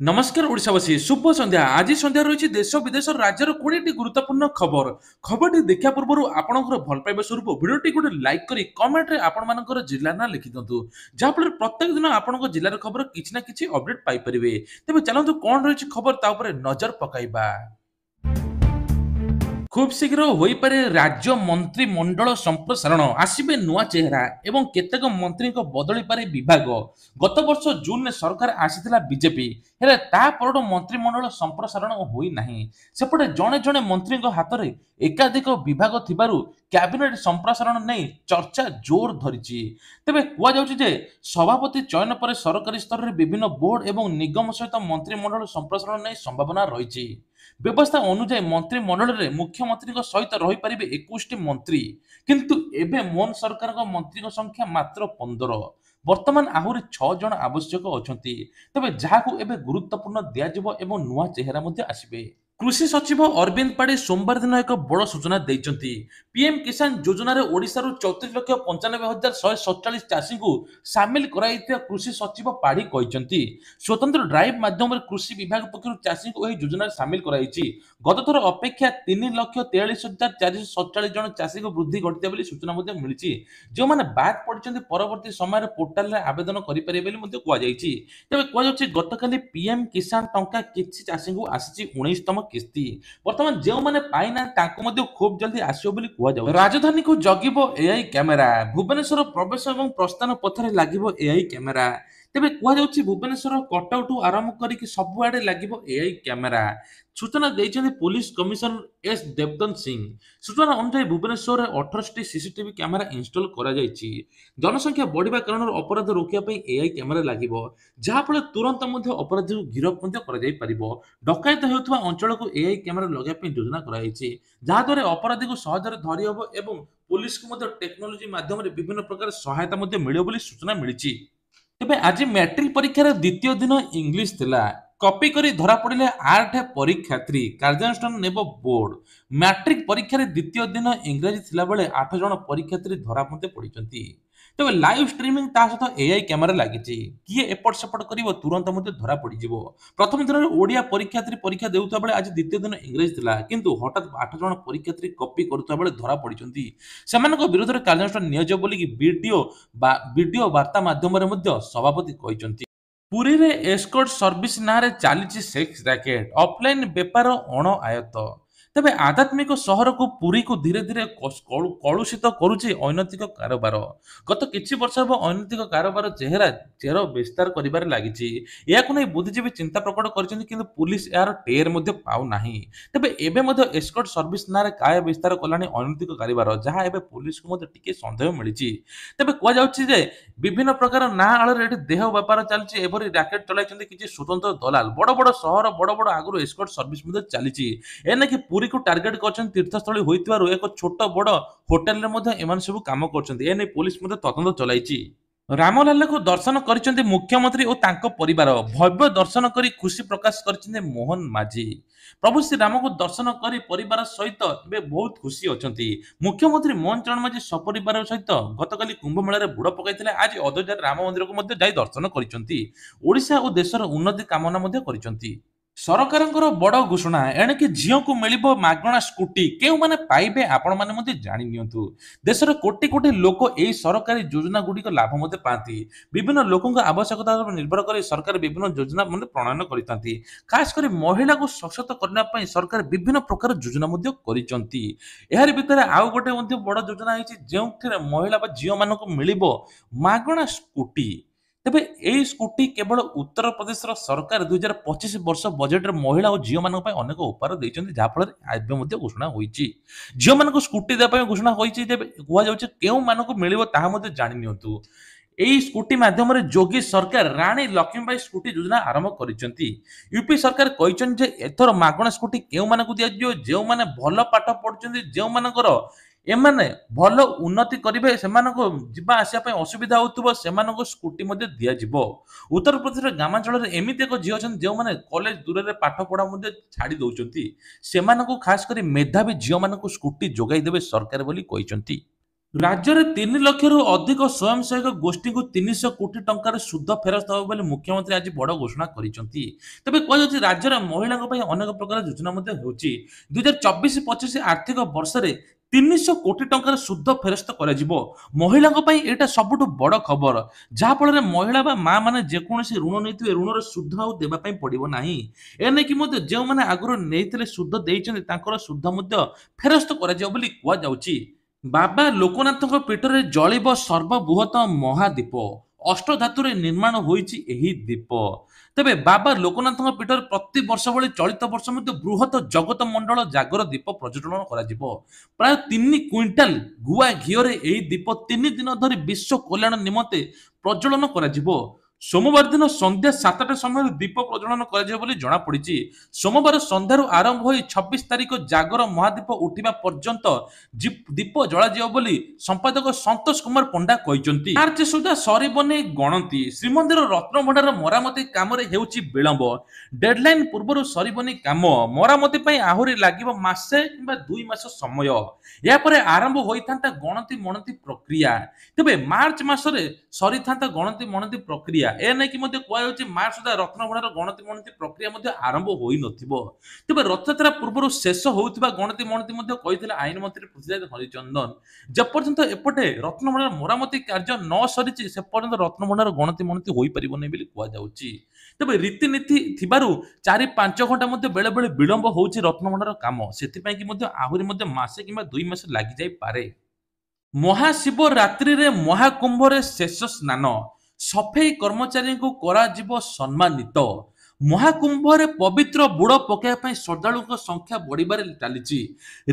नमस्कार ओडिशावासी शुभ संध्या आज संध्या रही देश विदेश राज्यर 20टी गुरुत्वपूर्ण खबर खबरटी देखा पूर्व आपंकर भल पाइबा स्वरूप भिडियोटी गोटे लाइक करी कमेंट रे आपण मानकर जिला ना लिखि दिंतु जहाँफल प्रत्येक दिन आपण जिलार खबर किछि ना किछि अपडेट पाई परिबे। तेबे चलंतु कोन रही खबर ता उपरे नजर पकाइबा। खूब शीघ्र होई पारे राज्य मंत्रिमंडल संप्रसारण आसिबे नुआ चेहरा एवं केतेक मंत्री बदली पारे विभाग। गत वर्ष जून में सरकार आसीथिला बीजेपी हेले ता परडो मंत्रिमंडल संप्रसारण होई नाही। सेपटे जणे जणे मंत्री हाथ में एकाधिक विभाग थिबारु कैबिनेट संप्रसारण नहीं चर्चा जोर धरिछि। तेबे कुआ जाउछि जे सभापति चयन पर सरकारी स्तर में विभिन्न बोर्ड एवं निगम सहित मंत्रिमंडल संप्रसारण नहीं संभावना रही। व्यवस्था अनुଯାयी मंत्रिमंडल में मुख्यमंत्री सहित रही पारिबे 21 मंत्री किंतु एबे मोहन सरकार मंत्री संख्या मात्र 15। वर्तमान आहुरी 6 जन आवश्यक अछंती। तबे जाहाकू एबे गुरुत्वपूर्ण दियाजिबो एवं नुआ चेहरा मध्ये आसीबे। कृषि सचिव अरविंद पाड़ी सोमवार दिन एक बड़ सूचना देइचंती। पीएम किसान योजना रे ओडिसा रु 34,95,147 चाषी को शामिल कराइथिया कृषि सचिव पाड़ी कहिचंती। स्वतंत्र ड्राइव माध्यम कृषि विभाग पक्षरु चाषी को एही योजना रे शामिल कराइछि। गत थर अपेक्षा 3,43,447 जन चाषी को वृद्धि घटिता बोली सूचना मध्ये मिलिछि। जो माने बाद पड़िचंती परवर्ती समय पोर्टाल रे आवेदन करि परिबे बोली मध्ये कुआ जाइछि। तबे कुआ जाउछि गतकाली पीएम किसान टंका किछि चाषी को आसीछि 19तम किस्ती। वर्तमान जो माने पाइना ताको मध्ये खूब जल्दी आसियो बोली कुआ जाउ। राजधानी को जगिबो एआई कैमेरा। भुवनेश्वर प्रवेश एवं प्रस्थान पथरे लागिबो एआई कैमेरा। तेबे कुआ जाउछि भुवनेश्वर कटआउट आरंभ करिक सब आडे लागिबो एआई कैमेरा। सूचना देइछन्ति पुलिस कमिशनर एस देवदन सिंह। सूचना अनुसार भुवनेश्वर 18टी सीसीटीवी कैमेरा इंस्टॉल करा जाइछि। जनसंख्या बढ़िबा कारण अपराध रोकिया पई एआई कैमेरा लागिबो जहा फल तुरंत मध्ये अपराधी को गिरफ मध्ये करा जाई परिबो। डकायत हेउथवा अंचल को एआई कैमेरा लगा पई योजना करा जाइछि जहा द्वारा अपराधी को सहजरे धरि हबो एवं पुलिस को मध्ये टेक्नोलॉजी माध्यम रे विभिन्न प्रकार सहायता मध्ये मिलियो बोली सूचना मिलिछि। तेबे आज मैट्रिक परीक्षार द्वितीय दिन इंग्लिश थिला। कॉपी करी धरा पड़िले 8 परीक्षार्थी कार्यानुष्ठान नेब बोर्ड। मैट्रिक परीक्षार द्वितीय दिन इंग्रजी थिला बेले 8 जन परीक्षार्थी धरा मध्ये पड़िचंती। तेबे लाइव स्ट्रीमिंग ता सहित एआई कैमेरा लागिछि। किए एपट सेपट करिवो तुरंत मध्ये धरा पड़ी जिवो। प्रथम दिन ओडिया परीक्षार्थी परीक्षा देउथा बेले आज द्वितीय दिन इंग्रजी थिला किंतु हठात 8 जन परीक्षार्थी कॉपी करुथा बेले धरा पड़िचंती। सेमानक विरोध रे कार्यानुष्ठान नियोजक बोली कि वीडियो वार्ता माध्यम रे मध्ये सभापति कहिचंती। पुरी रे एस्कॉर्ट सर्विस नारे चालीछि सेक्स रैकेट ऑफलाइन बेपार अण आयत। तेबे आध्यात्मिक सहर को पुरी को धीरे धीरे कलुषित करुछि अनैतिक कारोबार। गत किछि वर्ष ହେବ अनैतिक कारोबार चेर विस्तार करिबार लागिछि। याकु नै बुद्धिजीवी चिंता प्रकट करिसेंति किंतु पुलिस यार टेर मध्ये पाउ नाही। तेबे एबे मध्ये एस्कॉर्ट सर्विस नारे काय विस्तार कलानी अनैतिक कारोबार जहा एबे पुलिस को मध्ये टिके संदेह मिलिछि। तेबे कुआ जाउछि जे विभिन्न प्रकार ना आଳରେ एठी देह व्यापार चलछि एभरि रैकेट चलाइछन्ति किछि स्वतंत्र दलाल बड़ बड़ सहर बड़ बड़ आगु एस्कॉर्ट सर्विस मध्ये चलिछि। एने कि पुरी को टार्गेट करछन तीर्थस्थली होइतिबारु एक छोट बड़ होटल रे मध्ये एमान सब काम करछन्ति। एने पुलिस मध्ये तदंत चलाइछि। रामलला को दर्शन करिसेंति मुख्यमंत्री और तांको परिवार। भव्य दर्शन करी खुशी प्रकाश करिसेंति मोहन माझी। प्रभु श्री राम को दर्शन करी परिवार सहित बे बहुत खुशी अछंती। मुख्यमंत्री मोहन चरण माझी सपरिवार सहित गतकाली कुंभ मेला रे बुड़ पकाइथिले। आज अयोध्या राम मंदिर को मध्ये जाई दर्शन करिसेंति। ओडिशा और देशर उन्नति कामना मध्ये करिसेंति। सरकारଙ୍କର ବଡ଼ ଘୋଷଣା ଏଣିକି ଝିଅକୁ ମିଳିବ ମାଗଣା ସ୍କୁଟି କେଉଁମାନେ ପାଇବେ ଆପଣ ମାନେ ମଧ୍ୟ ଜାଣି ନିଅନ୍ତୁ। ଦେଶର କୋଟି କୋଟି ଲୋକ ଏହି ସରକାରୀ ଯୋଜନା ଗୁଡ଼ିକ ଲାଭ ମଧ୍ୟ ପାଆନ୍ତି। ବିଭିନ୍ନ ଲୋକଙ୍କ ଆବଶ୍ୟକତା ଉପରେ ନିର୍ଭର କରି ସରକାର ବିଭିନ୍ନ ଯୋଜନା ମଧ୍ୟ ପ୍ରଣୟନ କରିଥାନ୍ତି। ଖାସ କରି ମହିଳାକୁ ସଶକ୍ତ କରିବା ପାଇଁ ସରକାର ବିଭିନ୍ନ ପ୍ରକାର ଯୋଜନା ମଧ୍ୟ କରିଛନ୍ତି। ଏହାରି ଭିତରେ ଆଉ ଗୋଟେ ମଧ୍ୟ ବଡ଼ ଯୋଜନା ହେଇଛି ଯେଉଁଥିରେ ମହିଳା ବା ଝିଅମାନଙ୍କୁ ମିଳିବ ମାଗଣା ସ୍କୁଟି। तेबे एई स्कूटी केवल उत्तर प्रदेश सरकार 2025 वर्ष बजेट रे महिला और झील मान अनेक उपहार देइछन्ति जहा फल आज मध्ये घोषणा होईछि। झील मान स्कूटी देबा पय घोषणा होईछि जे कुआ जाउछि केउ मान को मिलिबो ताहा मध्ये जानि नियंतु। एई स्कूटी माध्यम रे जोगी सरकार रानी लक्ष्मीबाई स्कूटी योजना आरंभ करिसेंति। यूपी सरकार कहिछन जे एथर मागणा स्कूटी केउ मान को दिया जियो जेउ माने भल पाठ पढुछन्ति जेउ मानकर एमाने भल उन्नति करिवे सेमानको जिबा आसिया पय असुविधा होतुबो सेमानको स्कूटी मध्ये दिया जिवो। उत्तर प्रदेश ग्रामांचल रे एमिति एक झियो छन जेउ माने कॉलेज दूर रे पाठ पढा मध्ये छाडी दउचंती। सेमानको खास करी मेधावी झियो मानको स्कूटी जोगाई देबे सरकार बोली कहिसंती। ରାଜ୍ୟରେ 3 ଲକ୍ଷରୁ ଅଧିକ ସ୍ୱୟଂ ସହାୟକ ଗୋଷ୍ଠୀଙ୍କୁ 300 କୋଟି ଟଙ୍କାର ସୁଧ ଫେରସ୍ତ ହେବ ବୋଲି ମୁଖ୍ୟମନ୍ତ୍ରୀ ଆଜି ବଡ଼ ଘୋଷଣା କରିଛନ୍ତି। ତେବେ କୁହାଯାଉଛି ରାଜ୍ୟର ମହିଳାଙ୍କ ପାଇଁ ଅନେକ ପ୍ରକାର ଯୋଜନା ମଧ୍ୟ ହେଉଛି। 2024-25 ଆର୍ଥିକ ବର୍ଷରେ 300 କୋଟି ଟଙ୍କାର ସୁଧ ଫେରସ୍ତ କରାଯିବ। ମହିଳାଙ୍କ ପାଇଁ ଏଇଟା ସବୁଠୁ ବଡ଼ ଖବର, ଯାହାଫଳରେ ମହିଳା ବା ମା ମାନେ ଯେକୌଣସି ଋଣ ନେଇଥିବେ ଋଣର ସୁଧ ଆଉ ଦେବା ପାଇଁ ପଡ଼ିବ ନାହିଁ। ଏନେଇକି ମଧ୍ୟ ଯେଉଁମାନେ ଆଗରୁ ନେଇଥିଲେ ସୁଧ ଦେଇଛନ୍ତି ତାଙ୍କର ସୁଧ ମଧ୍ୟ ଫେରସ୍ତ କରାଯିବ ବୋଲି କୁହାଯାଉଛି। ବାବା ଲୋକନାଥଙ୍କ ପୀଠରେ ଜଳିବ ସର୍ବବୃହତ ମହାଦୀପ। ଅଷ୍ଟଧାତୁରେ ନିର୍ମାଣ ହୋଇଛି ଏହି ଦୀପ। ତେବେ ବାବା ଲୋକନାଥଙ୍କ ପୀଠରେ ପ୍ରତିବର୍ଷ ଭଳି ଚଳିତ ବର୍ଷ ମଧ୍ୟ ବୃହତ ଜଗତ ମଣ୍ଡଳ ଜାଗର ଦୀପ ପ୍ରଜ୍ୱଳନ କରାଯିବ। ପ୍ରାୟ 3 କୁଇଣ୍ଟାଲ ଗୁଆ ଘିଅରେ ଏହି ଦୀପ 3 ଦିନ ଧରି ବିଶ୍ୱ କଲ୍ୟାଣ ନିମନ୍ତେ ପ୍ରଜ୍ୱଳନ କରାଯିବ। ସୋମବାର ଦିନ ସନ୍ଧ୍ୟା 7ଟା ସମୟରେ ଦୀପ ପ୍ରଜ୍ୱଳନ କରାଯିବ ବୋଲି ଜଣାପଡ଼ିଛି। ସୋମବାର ସନ୍ଧ୍ୟାରୁ ଆରମ୍ଭ ହୋଇ 26 ତାରିଖ ଜାଗର ମହାଦୀପ ଉଠିବା ପର୍ଯ୍ୟନ୍ତ ଦୀପ ଜଳାଯିବ ବୋଲି ସମ୍ପାଦକ ସନ୍ତୋଷ କୁମାର ପଣ୍ଡା କହିଛନ୍ତି। ମାର୍ଚ୍ଚ ସୁଦ୍ଧା ସରିବନି ଗଣତି। ଶ୍ରୀମନ୍ଦିର ରତ୍ନଭଣ୍ଡାର ମରାମତି କାମରେ ହେଉଛି ବିଳମ୍ବ। ଡେଡଲାଇନ ପୂର୍ବରୁ ସରିବନି କାମ। ମରାମତି ପାଇଁ ଆହୁରି ଲାଗିବ ମାସେ କିମ୍ବା 2 ମାସ ସମୟ। ଏହାପରେ ଆରମ୍ଭ ହୋଇଥାନ୍ତା ଗଣତି ମଣତି ପ୍ରକ୍ରିୟା। ତେବେ ମାର୍ଚ୍ଚ ମାସରେ ସରିଥାନ୍ତା ଗଣତି ମଣତି ପ୍ରକ୍ରିୟା। ଏ ନେଇକି ମଧ୍ୟ କୁହାଯାଉଛି ମାର୍ଚ୍ଚ ସୁଦ୍ଧା ରତ୍ନଭଣ୍ଡାର ଗଣତି ମଣତି ପ୍ରକ୍ରିୟା ମଧ୍ୟ ଆରମ୍ଭ ହୋଇନଥିବ। ତେବେ ରଥଯାତ୍ରା ପୂର୍ବରୁ ଶେଷ ହେଉଥିବା ଗଣତି ମଣତି ମଧ୍ୟ କହିଥିଲେ ଆଇନ ମନ୍ତ୍ରୀ ପୃଥ୍ୱୀରାଜ ହରିଚନ୍ଦନ। ଯେପର୍ଯ୍ୟନ୍ତ ଏପଟେ ରତ୍ନଭଣ୍ଡାର ମରାମତି କାର୍ଯ୍ୟ ନ ସରିଛି ସେ ପର୍ଯ୍ୟନ୍ତ ରତ୍ନଭଣ୍ଡାର ଗଣତି ମଣତି ହୋଇପାରିବ ନାହିଁ ବୋଲି କୁହାଯାଉଛି। ତେବେ ରୀତିନୀତି ଥିବାରୁ 4-5 ଘଣ୍ଟା ମଧ୍ୟ ବେଳେ ବେଳେ ବିଳମ୍ବ ହେଉଛି ରତ୍ନଭଣ୍ଡାର କାମ। ସେଥିପାଇଁ କି ମଧ୍ୟ ଆହୁରି ମଧ୍ୟ ମାସେ କିମ୍ବା 2 ମାସ ଲାଗିଯାଇପାରେ। ମହାଶିବରାତ୍ରିରେ ମହାକୁମ୍ଭରେ ଶେଷ ସ୍ନାନ। ସଫେଇ କର୍ମଚାରୀଙ୍କୁ କରାଯିବ ସମ୍ମାନିତ। ମହାକୁମ୍ଭରେ ପବିତ୍ର ବୁଡ଼ ପକାଇବା ପାଇଁ ଶ୍ରଦ୍ଧାଳୁଙ୍କ ସଂଖ୍ୟା ବଢ଼ିବାରେ ଚାଲିଛି।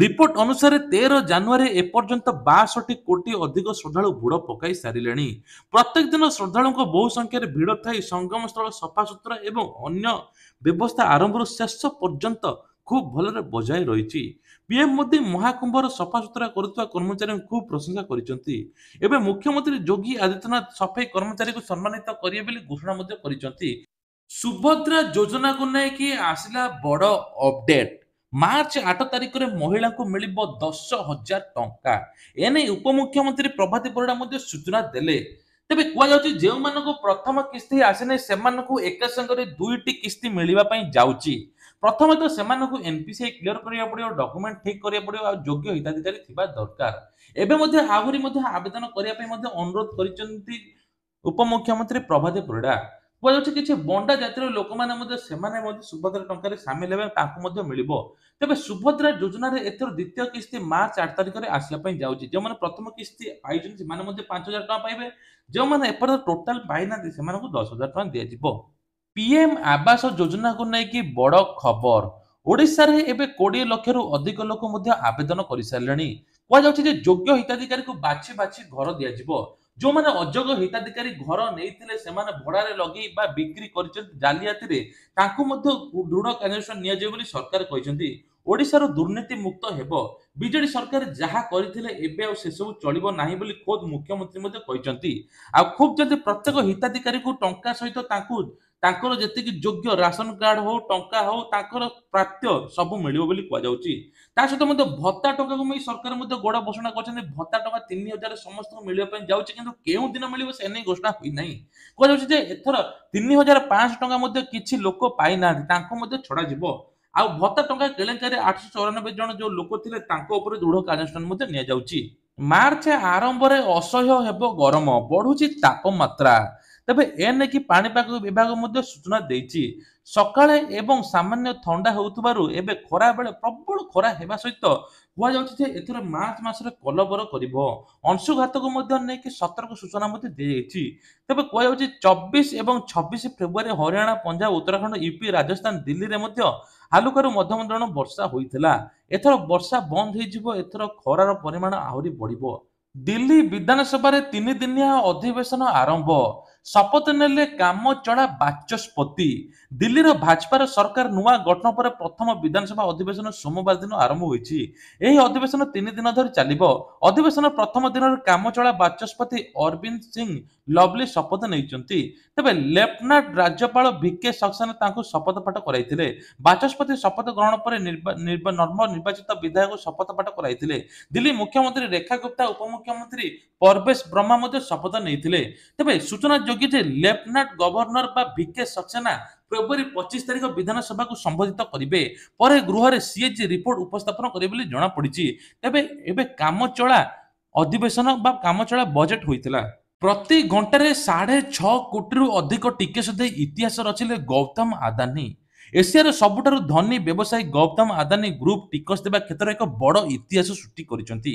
ରିପୋର୍ଟ ଅନୁସାରେ 13 ଜାନୁଆରୀ ଏପର୍ଯ୍ୟନ୍ତ 62 କୋଟି ଅଧିକ ଶ୍ରଦ୍ଧାଳୁ ବୁଡ଼ ପକାଇ ସାରିଲେଣି। ପ୍ରତ୍ୟେକ ଦିନ ଶ୍ରଦ୍ଧାଳୁଙ୍କ ବହୁ ସଂଖ୍ୟାରେ ଭିଡ଼ ଥାଇ ସଙ୍ଗମ ସ୍ଥଳ ସଫାସୁତୁରା ଏବଂ ଅନ୍ୟ ବ୍ୟବସ୍ଥା ଆରମ୍ଭରୁ ଶେଷ ପର୍ଯ୍ୟନ୍ତ ଖୁବ୍ ଭଲରେ ବଜାୟ ରହିଛି। ପିଏମ୍ ମୋଦି ମହାକୁମ୍ଭର ସଫାସୁତୁରା କରୁଥିବା କର୍ମଚାରୀଙ୍କୁ ଖୁବ୍ ପ୍ରଶଂସା କରିଛନ୍ତି। ଏବେ ମୁଖ୍ୟମନ୍ତ୍ରୀ ଯୋଗୀ ଆଦିତ୍ୟନାଥ ସଫେଇ କର୍ମଚାରୀଙ୍କୁ ସମ୍ମାନିତ କରିବେ ବୋଲି ଘୋଷଣା ମଧ୍ୟ କରିଛନ୍ତି। ସୁଭଦ୍ରା ଯୋଜନାକୁ ନେଇକି ଆସିଲା ବଡ଼ ଅପଡେଟ୍। ମାର୍ଚ୍ଚ 8 ତାରିଖରେ ମହିଳାଙ୍କୁ ମିଳିବ 10,000 ଟଙ୍କା। ଏନେଇ ଉପମୁଖ୍ୟମନ୍ତ୍ରୀ ପ୍ରଭାତୀ ପରିଡ଼ା ମଧ୍ୟ ସୂଚନା ଦେଲେ। ତେବେ କୁହାଯାଉଛି ଯେଉଁମାନଙ୍କୁ ପ୍ରଥମ କିସ୍ତି ଆସିନାହିଁ ସେମାନଙ୍କୁ ଏକା ସାଙ୍ଗରେ 2ଟି କିସ୍ତି ମିଳିବା ପାଇଁ ଯାଉଛି। ପ୍ରଥମେ ତ ସେମାନଙ୍କୁ ଏନପିସିଆଇ କ୍ଲିୟର କରିବାକୁ ପଡ଼ିବ, ଡକୁମେଣ୍ଟ ଠିକ୍ କରିବାକୁ ପଡ଼ିବ ଆଉ ଯୋଗ୍ୟ ହିତାଧିକାରୀ ଥିବା ଦରକାର। ଏବେ ମଧ୍ୟ ଆହୁରି ମଧ୍ୟ ଆବେଦନ କରିବା ପାଇଁ ମଧ୍ୟ ଅନୁରୋଧ କରିଛନ୍ତି ଉପମୁଖ୍ୟମନ୍ତ୍ରୀ ପ୍ରଭାତୀ ପରିଡ଼ା। କୁହାଯାଉଛି କିଛି ବଣ୍ଡା ଜାତିର ଲୋକମାନେ ମଧ୍ୟ ସେମାନେ ମଧ୍ୟ ସୁଭଦ୍ରା ଟଙ୍କାରେ ସାମିଲ ହେବେ, ତାଙ୍କୁ ମଧ୍ୟ ମିଳିବ। ତେବେ ସୁଭଦ୍ରା ଯୋଜନାରେ ଏଥର ଦ୍ୱିତୀୟ କିସ୍ତି ମାର୍ଚ୍ଚ 8 ତାରିଖରେ ଆସିବା ପାଇଁ ଯାଉଛି। ଯେଉଁମାନେ ପ୍ରଥମ କିସ୍ତି ପାଇଛନ୍ତି ସେମାନେ ମଧ୍ୟ 5,000 ଟଙ୍କା ପାଇବେ। ଯେଉଁମାନେ ଏପର୍ଯ୍ୟନ୍ତ ଟୋଟାଲ ପାଇନାହାନ୍ତି ସେମାନଙ୍କୁ 10,000 ଟଙ୍କା ଦିଆଯିବ। ପିଏମ୍ ଆବାସ ଯୋଜନାକୁ ନେଇକି ବଡ଼ ଖବର। ଓଡ଼ିଶାରେ ଏବେ 20 ଲକ୍ଷରୁ ଅଧିକ ଲୋକ ମଧ୍ୟ ଆବେଦନ କରିସାରିଲେଣି। କୁହାଯାଉଛି ଯେ ଯୋଗ୍ୟ ହିତାଧିକାରୀଙ୍କୁ ବାଛି ବାଛି ଘର ଦିଆଯିବ। ଯେଉଁମାନେ ଅଯୋଗ୍ୟ ହିତାଧିକାରୀ ଘର ନେଇଥିଲେ ସେମାନେ ଭଡ଼ାରେ ଲଗେଇ ବା ବିକ୍ରି କରିଛନ୍ତି ଜାଲିଆତିରେ, ତାଙ୍କୁ ମଧ୍ୟ ଦୃଢ଼ କାର୍ଯ୍ୟାନୁଷ୍ଠାନ ନିଆଯିବ ବୋଲି ସରକାର କହିଛନ୍ତି। ଓଡ଼ିଶାର ଦୁର୍ନୀତି ମୁକ୍ତ ହେବ। ବିଜେଡି ସରକାର ଯାହା କରିଥିଲେ ଏବେ ଆଉ ସେସବୁ ଚଳିବ ନାହିଁ ବୋଲି ଖୋଦ୍ ମୁଖ୍ୟମନ୍ତ୍ରୀ ମଧ୍ୟ କହିଛନ୍ତି। ଆଉ ଖୁବ୍ ଯଦି ପ୍ରତ୍ୟେକ ହିତାଧିକାରୀଙ୍କୁ ଟଙ୍କା ସହିତ ତାଙ୍କର ଯେତିକି ଯୋଗ୍ୟ ରାସନ କାର୍ଡ ହଉ ଟଙ୍କା ହଉ ତାଙ୍କର ପ୍ରାପ୍ୟ ସବୁ ମିଳିବ ବୋଲି କୁହାଯାଉଛି। ତା ସହିତ ମଧ୍ୟ ଭତ୍ତା ଟଙ୍କାକୁ ନେଇ ସରକାର ମଧ୍ୟ ଗୋଡ଼ ଘୋଷଣା କରିଛନ୍ତି। ଭତ୍ତା ଟଙ୍କା 3,000 ସମସ୍ତଙ୍କୁ ମିଳିବା ପାଇଁ ଯାଉଛି, କିନ୍ତୁ କେଉଁ ଦିନ ମିଳିବ ସେ ନେଇ ଘୋଷଣା ହୋଇନାହିଁ। କୁହାଯାଉଛି ଯେ ଏଥର 3,500 ଟଙ୍କା ମଧ୍ୟ କିଛି ଲୋକ ପାଇନାହାନ୍ତି, ତାଙ୍କୁ ମଧ୍ୟ ଛଡ଼ାଯିବ। ଆଉ ଭତ୍ତା ଟଙ୍କା କେଳେଙ୍କାରୀ 894 ଜଣ ଯୋଉ ଲୋକ ଥିଲେ ତାଙ୍କ ଉପରେ ଦୃଢ଼ କାର୍ଯ୍ୟାନୁଷ୍ଠାନ ମଧ୍ୟ ନିଆଯାଉଛି। ମାର୍ଚ୍ଚ ଆରମ୍ଭରେ ଅସହ୍ୟ ହେବ ଗରମ, ବଢୁଛି ତାପମାତ୍ରା। ତେବେ ଏ ନେଇକି ପାଣିପାଗ ବିଭାଗ ମଧ୍ୟ ସୂଚନା ଦେଇଛି। ସକାଳେ ଏବଂ ସାମାନ୍ୟ ଥଣ୍ଡା ହେଉଥିବାରୁ ଏବେ ଖରାବେଳେ ପ୍ରବଳ ଖରା ହେବା ସହିତ କୁହାଯାଉଛି ଯେ ଏଥର ମାର୍ଚ୍ଚ ମାସରେ କଲବର କରିବ। ଅଂଶୁଘାତକୁ ମଧ୍ୟ ନେଇକି ସତର୍କ ସୂଚନା ମଧ୍ୟ ଦିଆଯାଇଛି। ତେବେ କୁହାଯାଉଛି 24 ଏବଂ 26 ଫେବୃଆରୀ ହରିୟାଣା, ପଞ୍ଜାବ, ଉତ୍ତରାଖଣ୍ଡ, ୟୁପି, ରାଜସ୍ଥାନ, ଦିଲ୍ଲୀରେ ମଧ୍ୟ ହାଲୁକାରୁ ମଧ୍ୟମ ଧରଣର ବର୍ଷା ହୋଇଥିଲା। ଏଥର ବର୍ଷା ବନ୍ଦ ହେଇଯିବ, ଏଥର ଖରାର ପରିମାଣ ଆହୁରି ବଢିବ। ଦିଲ୍ଲୀ ବିଧାନସଭାରେ 3 ଦିନିଆ ଅଧିବେଶନ ଆରମ୍ଭ। ଶପଥ ନେଲେ କାମଚଳା ବାଚସ୍ପତି। ଦିଲ୍ଲୀର ଭାଜପାର ସରକାର ନୂଆ ଗଠନ ପରେ ପ୍ରଥମ ବିଧାନସଭା ଅଧିବେଶନ ସୋମବାର ଦିନ ଆରମ୍ଭ ହୋଇଛି। ଏହି ଅଧିବେଶନ 3 ଦିନ ଧରି ଚାଲିବ। ଅଧିବେଶନ ପ୍ରଥମ ଦିନରେ କାମଚଳା ବାଚସ୍ପତି ଅରବିନ୍ଦ ସିଂ ଲଭଲି ଶପଥ ନେଇଛନ୍ତି। ତେବେ ଲେଫ୍ଟନାଣ୍ଟ ରାଜ୍ୟପାଳ ଭିକେ ସକ୍ସେନା ତାଙ୍କୁ ଶପଥ ପାଠ କରାଇଥିଲେ। ବାଚସ୍ପତି ଶପଥ ଗ୍ରହଣ ପରେ ନିର୍ବାଚିତ ବିଧାୟକ ଶପଥ ପାଠ କରାଇଥିଲେ। ଦିଲ୍ଲୀ ମୁଖ୍ୟମନ୍ତ୍ରୀ ରେଖା ଗୁପ୍ତା ଉପମୁଖ୍ୟମନ୍ତ୍ରୀ ପରବେଶ ବ୍ରହ୍ମା ମଧ୍ୟ ଶପଥ ନେଇଥିଲେ। ତେବେ ସୂଚନାଯୋଗ୍ୟ ଯେ ଲେଫ୍ଟନାଣ୍ଟ ଗଭର୍ଣ୍ଣର ବା ଭିକେ ସକ୍ସେନା ଫେବୃଆରୀ 25 ତାରିଖ ବିଧାନସଭାକୁ ସମ୍ବୋଧିତ କରିବେ। ପରେ ଗୃହରେ ସିଏଜି ରିପୋର୍ଟ ଉପସ୍ଥାପନ କରିବେ ବୋଲି ଜଣାପଡ଼ିଛି। ତେବେ ଏବେ କାମଚଳା ଅଧିବେଶନ ବା କାମଚଳା ବଜେଟ୍ ହୋଇଥିଲା। ପ୍ରତି ଘଣ୍ଟାରେ 6.5 କୋଟିରୁ ଅଧିକ ଟିକସ ଦେଇ ଇତିହାସ ରଚିଲେ ଗୌତମ ଆଦାନୀ। ଏସିଆର ସବୁଠାରୁ ଧନୀ ବ୍ୟବସାୟୀ ଗୌତମ ଆଦାନୀ ଗ୍ରୁପ ଟିକସ ଦେବା କ୍ଷେତ୍ରରେ ଏକ ବଡ଼ ଇତିହାସ ସୃଷ୍ଟି କରିଛନ୍ତି।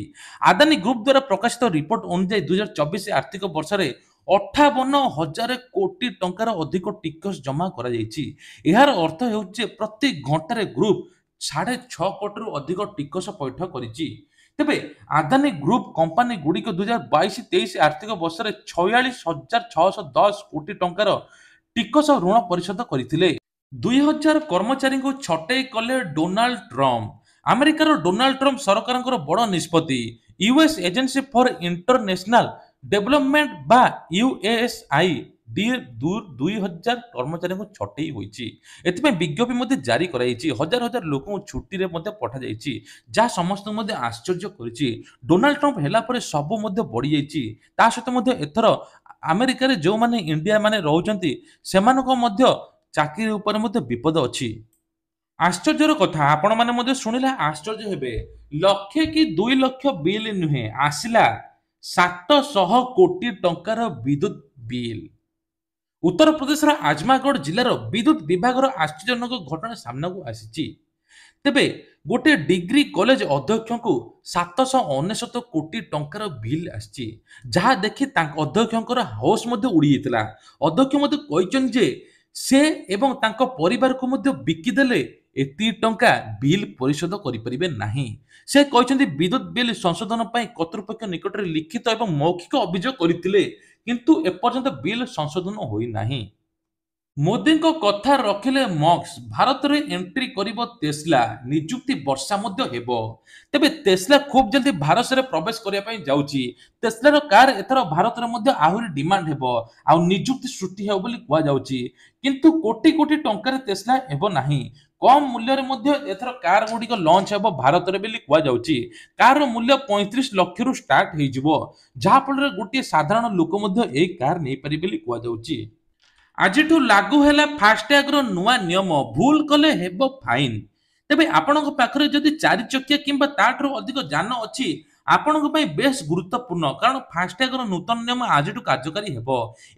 ଆଦାନୀ ଗ୍ରୁପ ଦ୍ୱାରା ପ୍ରକାଶିତ ରିପୋର୍ଟ ଅନୁଯାୟୀ 2024 ଆର୍ଥିକ ବର୍ଷରେ 58,000 କୋଟି ଟଙ୍କାର ଅଧିକ ଟିକସ ଜମା କରାଯାଇଛି। ଏହାର ଅର୍ଥ ହେଉଛି ଯେ ପ୍ରତି ଘଣ୍ଟାରେ ଗ୍ରୁପ 6.5 କୋଟିରୁ ଅଧିକ ଟିକସ ପୈଠ କରିଛି। ତେବେ ଆଦାନୀ ଗ୍ରୁପ କମ୍ପାନୀ ଗୁଡ଼ିକ 2022-23 ଆର୍ଥିକ ବର୍ଷରେ 46,610 କୋଟି ଟଙ୍କାର ଟିକସ ଋଣ ପରିଶୋଧ କରିଥିଲେ। 2,000 କର୍ମଚାରୀଙ୍କୁ ଛଟେଇ କଲେ ଡୋନାଲ୍ଡ ଟ୍ରମ୍ପ। ଆମେରିକାର ଡୋନାଲ୍ଡ ଟ୍ରମ୍ପ ସରକାରଙ୍କର ବଡ଼ ନିଷ୍ପତ୍ତି। US agency for international development ବା ୟୁଏସ୍ଆଇ 2,000 କର୍ମଚାରୀଙ୍କୁ ଛଟେଇ ହୋଇଛି। ଏଥିପାଇଁ ବିଜ୍ଞପ୍ତି ମଧ୍ୟ ଜାରି କରାଯାଇଛି। ହଜାର ହଜାର ଲୋକଙ୍କୁ ଛୁଟିରେ ମଧ୍ୟ ପଠାଯାଇଛି, ଯାହା ସମସ୍ତଙ୍କୁ ମଧ୍ୟ ଆଶ୍ଚର୍ଯ୍ୟ କରିଛି। ଡୋନାଲ୍ଡ ଟ୍ରମ୍ପ ହେଲା ପରେ ସବୁ ମଧ୍ୟ ବଢ଼ିଯାଇଛି। ତା ସହିତ ମଧ୍ୟ ଏଥର ଆମେରିକାରେ ଯେଉଁମାନେ ଇଣ୍ଡିଆ ମାନେ ରହୁଛନ୍ତି ସେମାନଙ୍କ ମଧ୍ୟ ଚାକିରି ଉପରେ ମଧ୍ୟ ବିପଦ ଅଛି। ଆଶ୍ଚର୍ଯ୍ୟର କଥା, ଆପଣମାନେ ମଧ୍ୟ ଶୁଣିଲେ ଆଶ୍ଚର୍ଯ୍ୟ ହେବେ। ଲକ୍ଷେ କି 2 ଲକ୍ଷ ବିଲ୍ ନୁହେଁ, ଆସିଲା 700 କୋଟି ଟଙ୍କାର ବିଦ୍ୟୁତ ବିଲ୍। ଉତ୍ତରପ୍ରଦେଶର ଆଜମାଗଡ଼ ଜିଲ୍ଲାର ବିଦ୍ୟୁତ ବିଭାଗର ଆଶ୍ଚର୍ଯ୍ୟଜନକ ଘଟଣା ସାମ୍ନାକୁ ଆସିଛି। ତେବେ ଗୋଟିଏ ଡିଗ୍ରୀ କଲେଜ ଅଧ୍ୟକ୍ଷଙ୍କୁ 799 କୋଟି ଟଙ୍କାର ବିଲ୍ ଆସିଛି, ଯାହା ଦେଖି ତାଙ୍କ ଅଧ୍ୟକ୍ଷଙ୍କର ହୋସ ମଧ୍ୟ ଉଡ଼ିଯାଇଥିଲା। ଅଧ୍ୟକ୍ଷ ମଧ୍ୟ କହିଛନ୍ତି ଯେ ସେ ଏବଂ ତାଙ୍କ ପରିବାରକୁ ମଧ୍ୟ ବିକିଦେଲେ ଏତିକି ଟଙ୍କା ବିଲ୍ ପରିଶୋଧ କରିପାରିବେ ନାହିଁ। ସେ କହିଛନ୍ତି ବିଦ୍ୟୁତ ବିଲ୍ ସଂଶୋଧନ ପାଇଁ କର୍ତ୍ତୃପକ୍ଷ ନିକଟରେ ଲିଖିତ ଏବଂ ମୌଖିକ ଅଭିଯୋଗ କରିଥିଲେ, କିନ୍ତୁ ଏପର୍ଯ୍ୟନ୍ତ ବିଲ୍ ସଂଶୋଧନ ହୋଇନାହିଁ। ମୋଦିଙ୍କ କଥା ରଖିଲେ ମସ୍କ। ଭାରତରେ ଏଣ୍ଟ୍ରି କରିବ ତେସ୍ଲା, ନିଯୁକ୍ତି ବର୍ଷା ମଧ୍ୟ ହେବ। ତେବେ ତେସ୍ଲା ଖୁବ୍ ଜଲଦି ଭାରତରେ ପ୍ରବେଶ କରିବା ପାଇଁ ଯାଉଛି। ତେସ୍ଲାର କାର୍ ଏଥର ଭାରତରେ ମଧ୍ୟ ଆହୁରି ଡିମାଣ୍ଡ ହେବ ଆଉ ନିଯୁକ୍ତି ସୃଷ୍ଟି ହେବ ବୋଲି କୁହାଯାଉଛି। କିନ୍ତୁ କୋଟି କୋଟି ଟଙ୍କାରେ ତେସ୍ଲା ହେବ ନାହିଁ। କମ୍ ମୂଲ୍ୟରେ ମଧ୍ୟ ଏଥର କାର୍ ଗୁଡ଼ିକ ଲଞ୍ଚ ହେବ ଭାରତରେ ବୋଲି କୁହାଯାଉଛି। କାର୍ର ମୂଲ୍ୟ 35 ଲକ୍ଷରୁ ଷ୍ଟାର୍ଟ ହେଇଯିବ, ଯାହାଫଳରେ ଗୋଟିଏ ସାଧାରଣ ଲୋକ ମଧ୍ୟ ଏହି କାର୍ ନେଇପାରିବେ ବୋଲି କୁହାଯାଉଛି। ଆଜିଠୁ ଲାଗୁ ହେଲା ଫାସ୍ଟ୍ୟାଗର ନୂଆ ନିୟମ, ଭୁଲ କଲେ ହେବ ଫାଇନ୍। ତେବେ ଆପଣଙ୍କ ପାଖରେ ଯଦି 4 ଚକିଆ କିମ୍ବା ତାଠାରୁ ଅଧିକ ଯାନ ଅଛି, ଆପଣଙ୍କ ପାଇଁ ବେଶ ଗୁରୁତ୍ୱପୂର୍ଣ୍ଣ, କାରଣ ଫାସ୍ଟ୍ୟାଗର ନୂତନ ନିୟମ ଆଜିଠୁ କାର୍ଯ୍ୟକାରୀ ହେବ।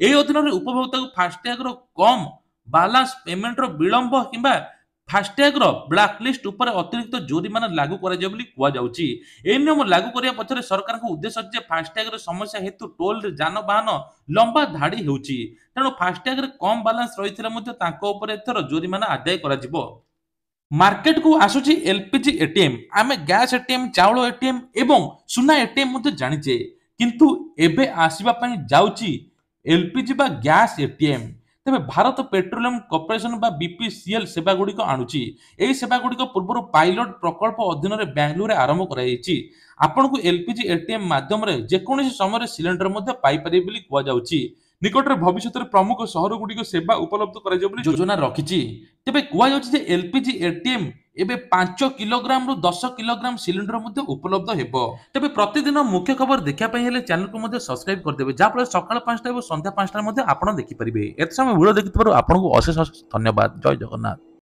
ଏହି ଅଧୀନରେ ଉପଭୋକ୍ତାଙ୍କୁ ଫାସ୍ଟ୍ୟାଗର କମ୍ ବାଲାନ୍ସ ପେମେଣ୍ଟର ବିଳମ୍ବ କିମ୍ବା ଫାସ୍ଟ୍ୟାଗର ବ୍ଲାକଲିଷ୍ଟ ଉପରେ ଅତିରିକ୍ତ ଜୋରିମାନା ଲାଗୁ କରାଯିବ ବୋଲି କୁହାଯାଉଛି। ଏହି ନିୟମ ଲାଗୁ କରିବା ପଛରେ ସରକାରଙ୍କ ଉଦ୍ଦେଶ୍ୟ ଅଛି ଯେ ଫାସ୍ଟ୍ୟାଗର ସମସ୍ୟା ହେତୁ ଟୋଲରେ ଯାନବାହନ ଲମ୍ବା ଧାଡ଼ି ହେଉଛି। ତେଣୁ ଫାସ୍ଟ୍ୟାଗରେ କମ୍ ବାଲାନ୍ସ ରହିଥିଲେ ମଧ୍ୟ ତାଙ୍କ ଉପରେ ଏଥର ଜୋରିମାନା ଆଦାୟ କରାଯିବ। ମାର୍କେଟକୁ ଆସୁଛି ଏଲପିଜି ଏଟିଏମ୍। ଆମେ ଗ୍ୟାସ୍ ଏଟିଏମ୍, ଚାଉଳ ଏଟିଏମ୍ ଏବଂ ସୁନା ଏଟିଏମ୍ ମଧ୍ୟ ଜାଣିଛେ, କିନ୍ତୁ ଏବେ ଆସିବା ପାଇଁ ଯାଉଛି ଏଲପିଜି ବା ଗ୍ୟାସ୍ ଏଟିଏମ୍। ତେବେ ଭାରତ ପେଟ୍ରୋଲିୟମ କର୍ପୋରେସନ ବା ବିପିସିଏଲ୍ ସେବାଗୁଡ଼ିକ ଆଣୁଛି। ଏହି ସେବାଗୁଡ଼ିକ ପୂର୍ବରୁ ପାଇଲଟ ପ୍ରକଳ୍ପ ଅଧୀନରେ ବାଙ୍ଗାଲୋରରେ ଆରମ୍ଭ କରାଯାଇଛି। ଆପଣଙ୍କୁ ଏଲପିଜି ଏଟିଏମ୍ ମାଧ୍ୟମରେ ଯେକୌଣସି ସମୟରେ ସିଲିଣ୍ଡର ମଧ୍ୟ ପାଇପାରିବେ ବୋଲି କୁହାଯାଉଛି। ନିକଟରେ ଭବିଷ୍ୟତରେ ପ୍ରମୁଖ ସହରଗୁଡ଼ିକ ସେବା ଉପଲବ୍ଧ କରାଯିବ ବୋଲି ଯୋଜନା ରଖିଛି। ତେବେ କୁହାଯାଉଛି ଯେ ଏଲପିଜି ଏଟିଏମ୍ ଏବେ 5 କିଲୋଗ୍ରାମରୁ 10 କିଲୋଗ୍ରାମ ସିଲିଣ୍ଡର ମଧ୍ୟ ଉପଲବ୍ଧ ହେବ। ତେବେ ପ୍ରତିଦିନ ମୁଖ୍ୟ ଖବର ଦେଖିବା ପାଇଁ ହେଲେ ଚ୍ୟାନେଲକୁ ମଧ୍ୟ ସବସ୍କ୍ରାଇବ କରିଦେବେ, ଯାହାଫଳରେ ସକାଳ 5ଟା ଏବଂ ସନ୍ଧ୍ୟା 5ଟାରେ ମଧ୍ୟ ଆପଣ ଦେଖିପାରିବେ। ଏତେ ସମୟ ଭିଡ଼ିଓ ଦେଖିଥିବାରୁ ଆପଣଙ୍କୁ ଅଶେଷ ଅଶେଷ ଧନ୍ୟବାଦ। ଜୟ ଜଗନ୍ନାଥ।